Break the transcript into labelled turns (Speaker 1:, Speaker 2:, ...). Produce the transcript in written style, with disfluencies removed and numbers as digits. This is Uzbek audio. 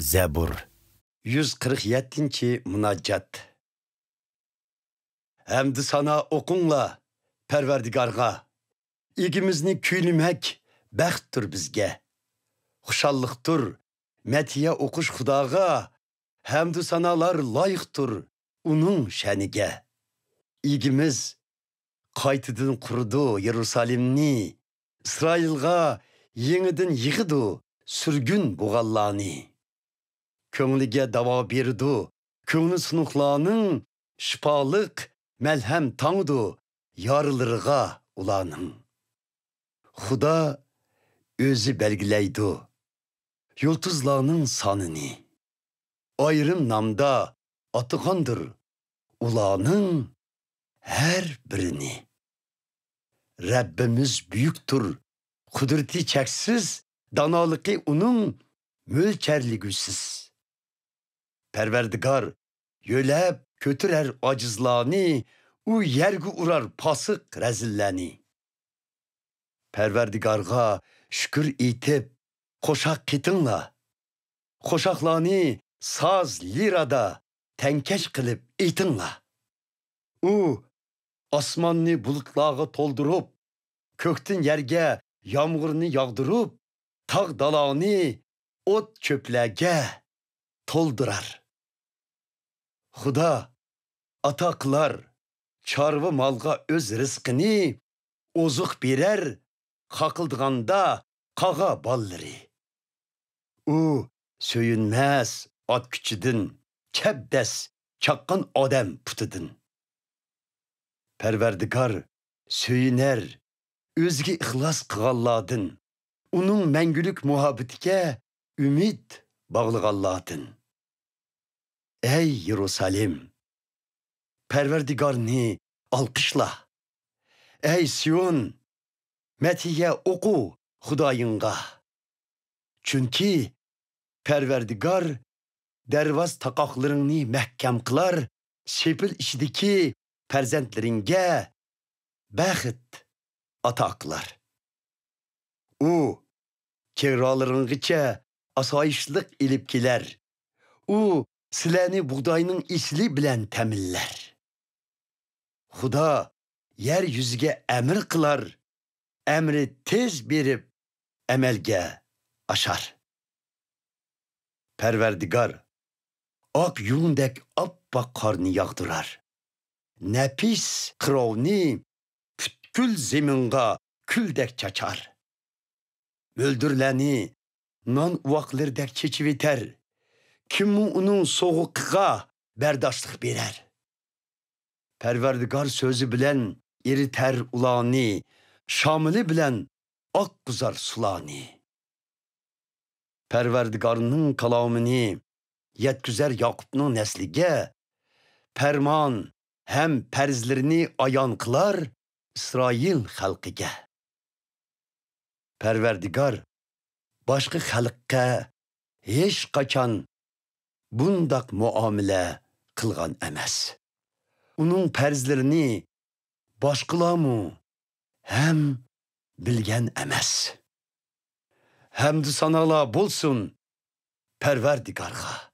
Speaker 1: Zebur 147. Munaccat. Hamd sana okunla Perverdigarga. İgimizni kuylimek baxttur bizge. Xuşallıqtur metiye okuş Xudaga. Hamd sanalar layıqtur onun şenige. İgimiz qaytıdın kurdu Yerusalimni. İsrailga yengidin yığıdu sürgün buğallani. Köңlüge dava berdu, köңlü sunuqlarının şifalık melhem tanıdu yarılırga ulanın. Xuda özü belgileydu yıldızlarının sanını. Ayrım namda atıqandır ulanın her birini. Rabbimiz büyüktür, kudreti çeksiz, danalıqı onun mülçerligüsüz. Perverdigar yölep kötürer acizlani, u yergi urar pasık rezillani. Perverdigarga şükür itip koşak kitinla, koşaklani saz lirada tenkeş kılıp itinla. U asmanni bulutlağı toldurup, köktün yerge yağmurunu yağdırıp, tağ dalağını ot çöplege toldurar. Xuda ataklar çarvı malga öz rızkını ozuq birer kakıldığanda kağa balları. U söyünmez at küçüdün, kebdes çaqqan adam putudun. Perverdigar söyüner özge ixlas qığalladın. Onun mengülük muhabbetike ümit bağlıgalladın. Ey Yerusalim, Perverdigarni alkışla. Ey Siyon, metiye oku Xudayınga. Çünkü Perverdigar dervaz takaklarını mehkem kılar, sepil işideki perzentlerine bəxit ataklar. U kevralarınıca asayişlik ilip kiler. U sileni buğdayının isli bilen temiller. Xuda yeryüzüge emir kılar, emri tez berip emelge aşar. Perverdigar ak yundek appak karnı yağdırar. Nefis kırovni pütkül zeminga küldek çaçar. Öldürleni nan uvaklardek çeçiviter. Kim onun soğukka berdaşlık birer. Perverdigar sözü bilen eriter ulani, şamili bilen ak kızar sulani. Perverdigarının kalamını yetküzer Yakup'nun neslige, perman hem perzlerini ayan kılar İsrail halkıge. Perverdigar başka halkka hiç kaçan bundak muamele kılgan emes. Onun perzlerini başkılamı hem bilgen emes. Hem de sanala bulsun Perverdigarga.